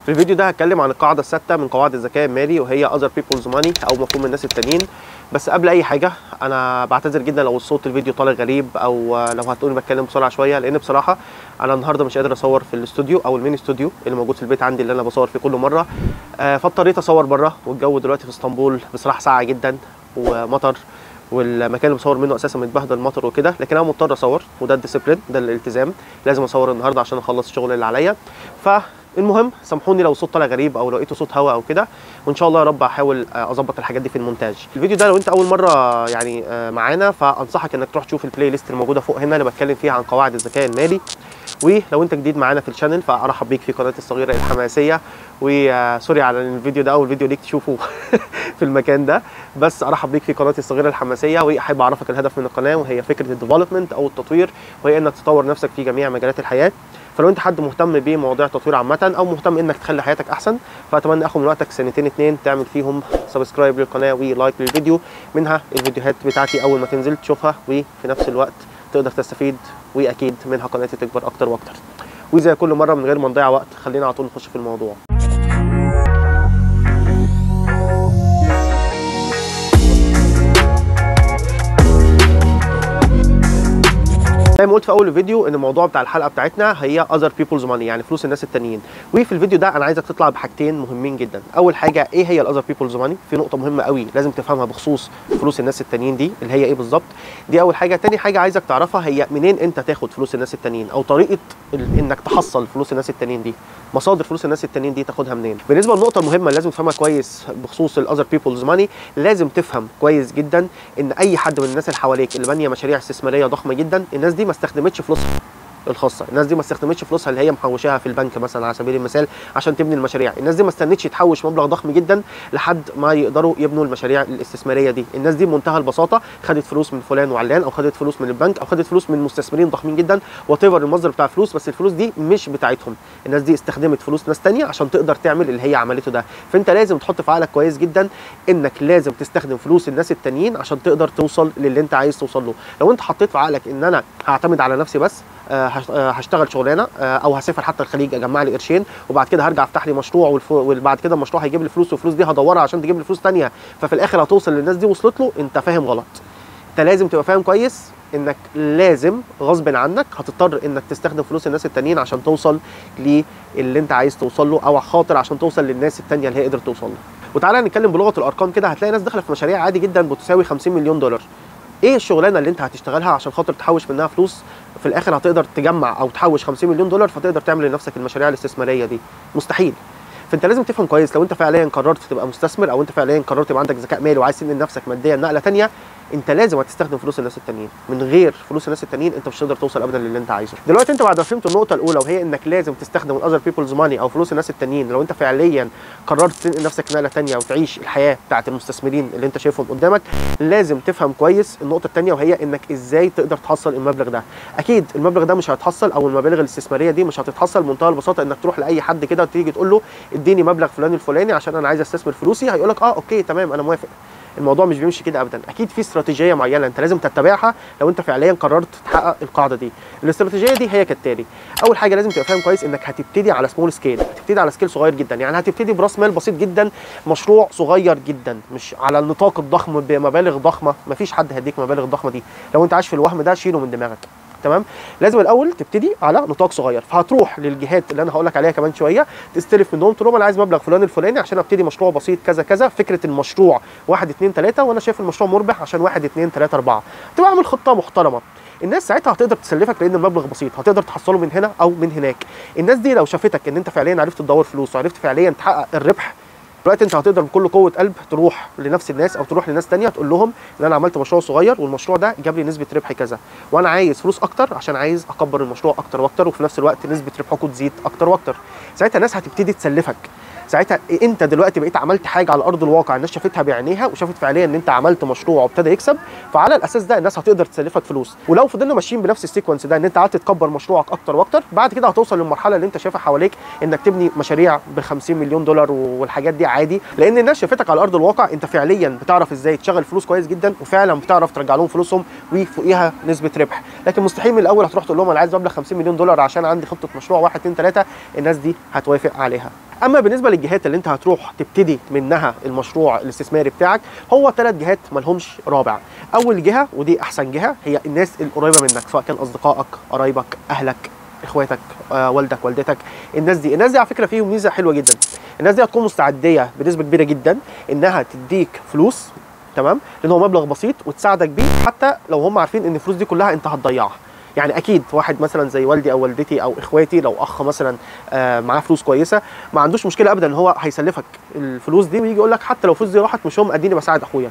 في الفيديو ده هتكلم عن القاعده السادسه من قواعد الذكاء المالي، وهي other people's money او مفهوم الناس التانيين. بس قبل اي حاجه انا بعتذر جدا لو الصوت الفيديو طالع غريب، او لو هتقولي بتكلم بسرعه شويه، لان بصراحه انا النهارده مش قادر اصور في الاستوديو او الميني استوديو اللي موجود في البيت عندي اللي انا بصور فيه كل مره. فاضطريت اصور بره، والجو دلوقتي في اسطنبول بصراحه ساقعه جدا ومطر، والمكان اللي بصور منه اساسا متبهدل مطر وكده، لكن انا مضطر اصور، وده الديسيبلين، ده الالتزام، لازم اصور النهارده عشان اخلص الشغل اللي عليا. فالمهم سامحوني لو الصوت طالع غريب او لو لقيتوا صوت هواء او كده، وان شاء الله يا رب هحاول اظبط الحاجات دي في المونتاج. الفيديو ده لو انت اول مره يعني معانا، فانصحك انك تروح تشوف البلاي ليست الموجوده فوق هنا اللي بتكلم فيها عن قواعد الذكاء المالي. ولو انت جديد معانا في الشانل فارحب بيك في قناتي الصغيره الحماسيه، وسوري على الفيديو ده اول فيديو ليك تشوفه في المكان ده، بس ارحب بيك في قناتي الصغيره الحماسيه، واحب اعرفك الهدف من القناه، وهي فكره الديفلوبمنت او التطوير، وهي انك تطور نفسك في جميع مجالات الحياه. فلو انت حد مهتم بمواضيع التطوير عامه، او مهتم انك تخلي حياتك احسن، فاتمنى اخد من وقتك سنتين اتنين تعمل فيهم سبسكرايب للقناه ولايك للفيديو، منها الفيديوهات بتاعتي اول ما تنزل تشوفها، وفي نفس الوقت تقدر تستفيد، واكيد منها قناتي تكبر اكتر واكتر. وزي كل مره من غير ما نضيع وقت، خلينا على طول نخش في الموضوع. زي ما قلت في اول الفيديو ان الموضوع بتاع الحلقه بتاعتنا هي other people's money، يعني فلوس الناس التانيين. وفي الفيديو ده انا عايزك تطلع بحاجتين مهمين جدا. اول حاجه ايه هي other people's money؟ في نقطه مهمه قوي لازم تفهمها بخصوص فلوس الناس التانيين دي، اللي هي ايه بالظبط. دي اول حاجه. تاني حاجه عايزك تعرفها هي منين انت تاخد فلوس الناس التانيين، او طريقه انك تحصل فلوس الناس التانيين دي، مصادر فلوس الناس التانيين دي تاخدها منين. بالنسبه للنقطه المهمه اللي لازم تفهمها كويس بخصوص other people's money، لازم تفهم كويس جدا ان اي حد من الناس اللي حواليك اللي بانيه مشاريع استثماريه ضخمه جدا، الناس دي ما استخدمتش فلوسها الخاصه، الناس دي ما استخدمتش فلوسها اللي هي محوشاها في البنك مثلا على سبيل المثال عشان تبني المشاريع. الناس دي ما استنتش تحوش مبلغ ضخم جدا لحد ما يقدروا يبنوا المشاريع الاستثماريه دي. الناس دي بمنتهى البساطه خدت فلوس من فلان وعلان، او خدت فلوس من البنك، او خدت فلوس من مستثمرين ضخمين جدا، وات ايفر المصدر بتاع الفلوس، بس الفلوس دي مش بتاعتهم. الناس دي استخدمت فلوس ناس ثانيه عشان تقدر تعمل اللي هي عملته ده. فانت لازم تحط في عقلك كويس جدا انك لازم تستخدم فلوس الناس التانيين عشان تقدر توصل للي انت عايز توصل له. لو انت حطيت في عقلك ان انا هعتمد على نفسي بس، هشتغل شغلانه، او هسافر حتى الخليج اجمع لي قرشين، وبعد كده هرجع افتح لي مشروع، وبعد كده المشروع هيجيب لي فلوس، والفلوس دي هدورها عشان تجيب لي فلوس ثانيه، ففي الاخر هتوصل للناس دي وصلت له، انت فاهم غلط. انت لازم تبقى فاهم كويس انك لازم غصب عنك هتضطر انك تستخدم فلوس الناس التانيين عشان توصل للي انت عايز توصل له، او خاطر عشان توصل للناس التانيه اللي هي قدرت توصل له. وتعالى نتكلم بلغه الارقام كده. هتلاقي ناس داخله في مشاريع عادي جدا بتساوي 50 مليون دولار. ايه الشغلانه اللي انت هتشتغلها عشان خاطر تحوش منها فلوس في الاخر هتقدر تجمع او تحوش 50 مليون دولار فتقدر تعمل لنفسك المشاريع الاستثماريه دي؟ مستحيل. فانت لازم تفهم كويس، لو انت فعليا قررت تبقى مستثمر، او انت فعليا قررت يبقى عندك ذكاء مالي وعايز تنقل نفسك ماديا نقله ثانيه، انت لازم هتستخدم فلوس الناس التانيين. من غير فلوس الناس التانيين انت مش هتقدر توصل ابدا للي انت عايزه. دلوقتي انت بعد ما فهمت النقطه الاولى، وهي انك لازم تستخدم الاذر بيبلز ماني او فلوس الناس التانيين، لو انت فعليا قررت تنقل نفسك نقله ثانيه وتعيش الحياه بتاعه المستثمرين اللي انت شايفهم قدامك، لازم تفهم كويس النقطه الثانيه، وهي انك ازاي تقدر تحصل المبلغ ده. اكيد المبلغ ده مش هيتحصل، او المبالغ الاستثماريه دي مش هتتحصل بمنتهى البساطه انك تروح لاي حد كده وتيجي تقول له اديني مبلغ فلان الفلاني عشان انا عايز استثمر فلوسي، هيقول لك اوكي تمام انا موافق. الموضوع مش بيمشي كده ابدا. اكيد في استراتيجيه معينه انت لازم تتبعها لو انت فعليا قررت تحقق القاعده دي. الاستراتيجيه دي هي كالتالي. اول حاجه لازم تبقى فاهم كويس انك هتبتدي على سمول سكيل، هتبتدي على سكيل صغير جدا، يعني هتبتدي براس مال بسيط جدا، مشروع صغير جدا، مش على النطاق الضخم بمبالغ ضخمه. مفيش حد هيديك مبالغ ضخمه دي، لو انت عايش في الوهم ده شيله من دماغك. تمام. لازم الاول تبتدي على نطاق صغير، فهتروح للجهات اللي انا هقول لك عليها كمان شويه، تستلف منهم، تقول لهم انا عايز مبلغ فلان الفلاني عشان ابتدي مشروع بسيط كذا كذا، فكره المشروع 1 2 3، وانا شايف المشروع مربح عشان 1 2 3 4. تبقى عامل خطه محترمه. الناس ساعتها هتقدر تسلفك لان المبلغ بسيط، هتقدر تحصله من هنا او من هناك. الناس دي لو شافتك ان انت فعليا عرفت تدور فلوس وعرفت فعليا تحقق الربح، دلوقتي انت هتقدر بكل قوه قلب تروح لنفس الناس او تروح لناس ثانيه تقول لهم ان انا عملت مشروع صغير والمشروع ده جاب لي نسبه ربح كذا، وانا عايز فلوس اكتر عشان عايز اكبر المشروع اكتر واكتر، وفي نفس الوقت نسبه ربحكم تزيد اكتر واكتر. ساعتها الناس هتبتدي تسلفك. ساعتها انت دلوقتي بقيت عملت حاجه على ارض الواقع، الناس شافتها بعينيها وشافت فعليا ان انت عملت مشروع وابتدى يكسب، فعلى الاساس ده الناس هتقدر تسلفك فلوس. ولو فضلنا ماشيين بنفس السيكونس ده، ان انت قعدت تكبر مشروعك اكتر واكتر، بعد كده هتوصل للمرحله اللي انت شايفها حواليك انك تبني مشاريع ب 50 مليون دولار والحاجات دي عادي، لان الناس شافتك على ارض الواقع انت فعليا بتعرف ازاي تشغل فلوس كويس جدا، وفعلا بتعرف ترجع لهم فلوسهم وفوقيها نسبه ربح. لكن مستحيل من الاول هتروح تقول لهم انا عايز مبلغ 50 مليون دولار عشان عندي خطه مشروع 1 2 3، الناس دي هتوافق عليها. اما بالنسبه للجهات اللي انت هتروح تبتدي منها المشروع الاستثماري بتاعك، هو 3 جهات مالهمش رابع. اول جهه ودي احسن جهه هي الناس القريبه منك، سواء كان اصدقائك، قرايبك، اهلك، اخواتك، والدك، والدتك. الناس دي على فكره فيهم ميزه حلوه جدا. الناس دي هتكون مستعديه بنسبه كبيره جدا انها تديك فلوس، تمام، لان هو مبلغ بسيط وتساعدك بيه، حتى لو هم عارفين ان الفلوس دي كلها انت هتضيعها. يعني اكيد واحد مثلا زي والدي او والدتي او اخواتي، لو اخ مثلا معاه فلوس كويسه، ما عندوش مشكله ابدا ان هو هيسلفك الفلوس دي ويجي يقول لك حتى لو الفلوس دي راحت مش هم اديني بساعد اخويا.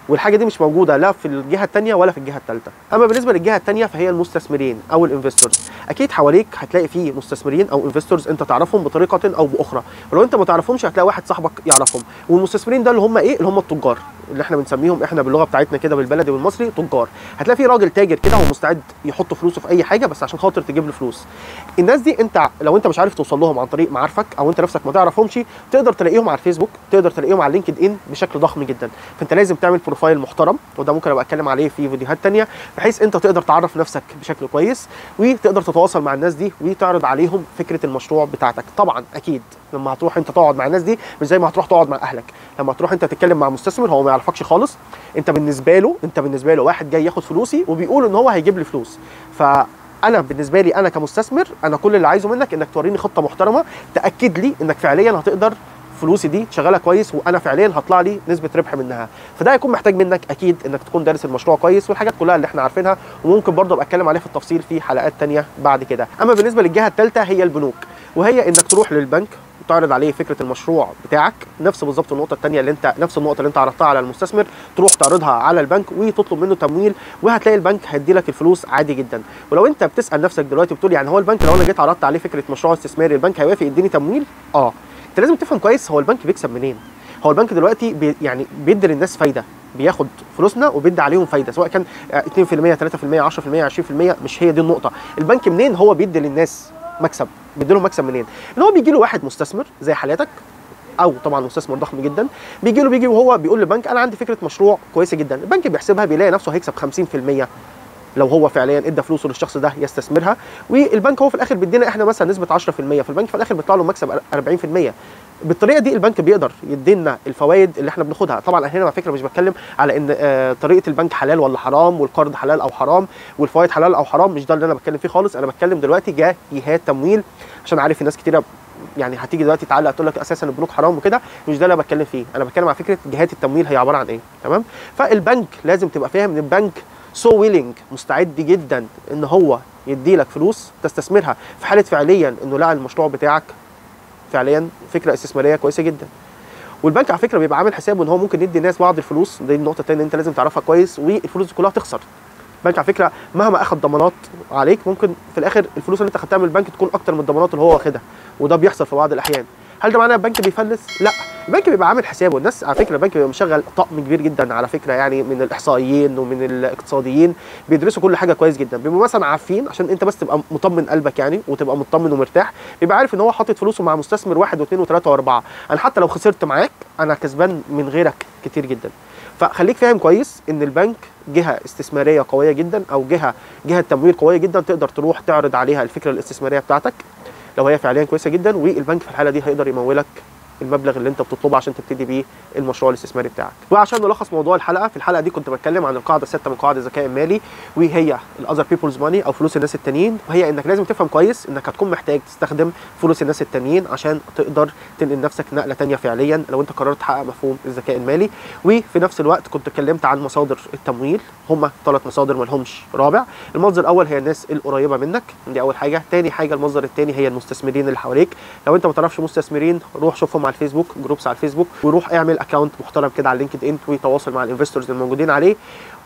والحاجه دي مش موجوده لا في الجهه الثانيه ولا في الجهه الثالثه. اما بالنسبه للجهه الثانيه فهي المستثمرين او الانفستورز. اكيد حواليك هتلاقي فيه مستثمرين او انفستورز انت تعرفهم بطريقه او باخرى، ولو انت ما تعرفهمش هتلاقي واحد صاحبك يعرفهم. والمستثمرين ده اللي هم ايه؟ اللي هم التجار، اللي احنا بنسميهم احنا باللغه بتاعتنا كده بالبلدي بالمصري تجار. هتلاقي في راجل تاجر كده هو مستعد يحط فلوسه في اي حاجه بس عشان خاطر تجيب له فلوس. الناس دي انت لو انت مش عارف توصل لهم عن طريق معارفك او انت نفسك ما تعرفهمش، تقدر تلاقيهم على الفيسبوك، تقدر تلاقيهم على لينكد ان بشكل ضخم جدا. فانت لازم تعمل بروفايل محترم، وده ممكن ابقى اتكلم عليه في فيديوهات ثانيه، بحيث انت تقدر تعرف نفسك بشكل كويس وتقدر تتواصل مع الناس دي وتعرض عليهم فكره المشروع بتاعتك. طبعا اكيد لما هتروح انت تقعد مع الناس دي مش زي ما هتروح تقعد مع اهلك. لما تروح انت تتكلم مع مستثمر هو ما يعرفكش خالص، انت بالنسبه له واحد جاي ياخد فلوسي وبيقول ان هو هيجيب لي فلوس. فانا بالنسبه لي انا كمستثمر، انا كل اللي عايزه منك انك توريني خطه محترمه تاكد لي انك فعليا هتقدر فلوسي دي تشغلها كويس وانا فعليا هطلع لي نسبه ربح منها. فده هيكون محتاج منك اكيد انك تكون دارس المشروع كويس والحاجات كلها اللي احنا عارفينها، وممكن برضه ابقى اتكلم عليها في التفصيل في حلقات ثانيه بعد كده. اما بالنسبه للجهه الثالثه هي البنوك، وهي انك تروح للبنك تعرض عليه فكره المشروع بتاعك، نفس بالظبط النقطه الثانيه اللي انت نفس النقطه اللي انت عرضتها على المستثمر، تروح تعرضها على البنك وتطلب منه تمويل، وهتلاقي البنك هيدي لك الفلوس عادي جدا. ولو انت بتسال نفسك دلوقتي بتقول يعني هو البنك لو انا جيت عرضت عليه فكره مشروع استثماري البنك هيوافق يديني تمويل؟ انت لازم تفهم كويس هو البنك بيكسب منين. هو البنك دلوقتي يعني بيدي للناس فايده، بياخد فلوسنا وبيدي عليهم فايده، سواء كان 2%، 3%، 10%، 20%، مش هي دي النقطه. البنك منين هو بيدي للناس مكسب؟ بيدي لهم مكسب منين؟ ان هو بيجي له واحد مستثمر زي حالاتك، او طبعا مستثمر ضخم جدا، بيجي وهو بيقول للبنك انا عندي فكره مشروع كويسه جدا. البنك بيحسبها بيلاقي نفسه هيكسب 50% لو هو فعليا ادى فلوسه للشخص ده يستثمرها، والبنك هو في الاخر بيدينا احنا مثلا نسبه 10%، فالبنك في الاخر بيطلع له مكسب 40%. بالطريقه دي البنك بيقدر يدينا الفوائد اللي احنا بناخدها. طبعا هنا على فكره مش بتكلم على ان طريقه البنك حلال ولا حرام، والقرض حلال او حرام، والفوائد حلال او حرام، مش ده اللي انا بتكلم فيه خالص. انا بتكلم دلوقتي جهات تمويل، عشان عارف الناس كتيره يعني هتيجي دلوقتي تعلق تقول لك اساسا البنوك حرام وكده، مش ده اللي انا بتكلم فيه. انا بتكلم على فكره جهات التمويل هي عباره عن ايه، تمام؟ فالبنك لازم تبقى فاهم ان البنك ويلنج، مستعد جدا ان هو يدي لك فلوس تستثمرها في حاله فعليا انه لقى المشروع بتاعك فعليا فكره استثماريه كويسه جدا. والبنك على فكره بيبقى عامل حسابه ان هو ممكن يدي الناس بعض الفلوس، دي النقطه الثانيه انت لازم تعرفها كويس، والفلوس دي كلها تخسر. البنك على فكره مهما اخذ ضمانات عليك ممكن في الاخر الفلوس اللي انت خدتها من البنك تكون اكتر من الضمانات اللي هو واخدها، وده بيحصل في بعض الاحيان. هل ده معناه البنك بيفلس؟ لا، البنك بيبقى عامل حسابه. الناس على فكره البنك بيبقى مشغل طقم كبير جدا على فكره، يعني من الاحصائيين ومن الاقتصاديين بيدرسوا كل حاجه كويس جدا، بيبقوا مثلا عارفين عشان انت بس تبقى مطمن قلبك يعني وتبقى مطمن ومرتاح، بيبقى عارف ان هو حاطط فلوسه مع مستثمر 1 و2 و3 و4، انا حتى لو خسرت معاك انا كسبان من غيرك كتير جدا. فخليك فاهم كويس ان البنك جهه استثماريه قويه جدا، او جهه تمويل قويه جدا، تقدر تروح تعرض عليها الفكره الاستثماريه بتاعتك لو هي فعليا كويسه جدا، والبنك في الحاله دي هيقدر يمولك المبلغ اللي انت بتطلبه عشان تبتدي بيه المشروع الاستثماري بتاعك. وعشان نلخص موضوع الحلقه، في الحلقه دي كنت بتكلم عن القاعده السادسه من قواعد الذكاء المالي، وهي الاذر بيبلز ماني او فلوس الناس التانيين، وهي انك لازم تفهم كويس انك هتكون محتاج تستخدم فلوس الناس التانيين عشان تقدر تنقل نفسك نقله ثانيه فعليا لو انت قررت تحقق مفهوم الذكاء المالي. وفي نفس الوقت كنت اتكلمت عن مصادر التمويل، هم 3 مصادر ما لهمش رابع. المصدر الاول هي الناس القريبه منك، دي اول حاجه. تاني حاجه المصدر الثاني هي المستثمرين اللي حواليك. لو انت ما تعرفش مستثمرين روح شوفهم على الفيسبوك، جروبس على الفيسبوك، وروح اعمل اكونت محترم كده على لينكد ان وتواصل مع الانفستورز الموجودين عليه.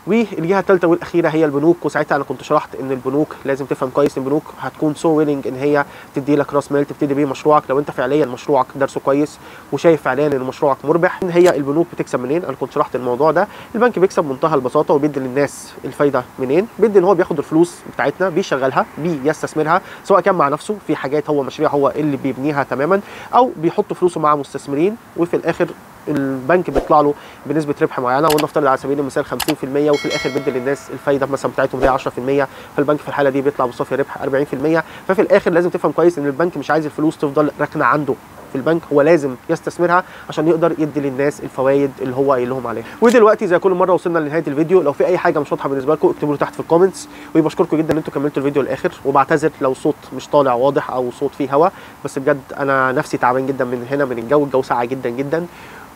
والجهه الثالثه والاخيره هي البنوك، وساعتها انا كنت شرحت ان البنوك لازم تفهم كويس ان البنوك هتكون ويلنج ان هي تدي لك راس مال تبتدي بيه مشروعك لو انت فعليا مشروعك درسه كويس وشايف فعليا ان مشروعك مربح. ان هي البنوك بتكسب منين؟ انا كنت شرحت الموضوع ده. البنك بيكسب بمنتهى البساطه وبيدي للناس الفايده منين؟ بيدي ان هو بياخد الفلوس بتاعتنا بيشغلها بيستثمرها، سواء كان مع نفسه في حاجات هو مشاريع هو اللي بيبنيها تماما، او بيحط فلوسه مع مستثمرين، وفي الاخر البنك بيطلع له بنسبه ربح معينه، ونفترض على سبيل المثال 50%، وفي الاخر بيدي للناس الفايده مثلا بتاعتهم اللي هي 10%، فالبنك في الحاله دي بيطلع بصافي ربح 40%. ففي الاخر لازم تفهم كويس ان البنك مش عايز الفلوس تفضل راكنه عنده في في البنك هو لازم يستثمرها عشان يقدر يدي للناس الفوائد اللي هو قايل لهم عليها. ودلوقتي زي كل مره وصلنا لنهايه الفيديو، لو في اي حاجه مش واضحه بالنسبه لكم اكتبوا لي تحت في الكومنتس، وبشكركم جدا ان انتم كملتوا الفيديو للاخر، وبعتذر لو الصوت مش طالع واضح او صوت فيه هوا، بس بجد انا نفسي تعبان جدا من هنا من الجو ساقع جدا جدا.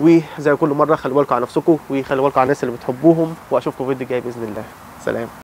وزي كل مره خلوا بالكم على نفسكم وخلوا بالكم على الناس اللي بتحبوهم، واشوفكم في الفيديو الجاي باذن الله. سلام.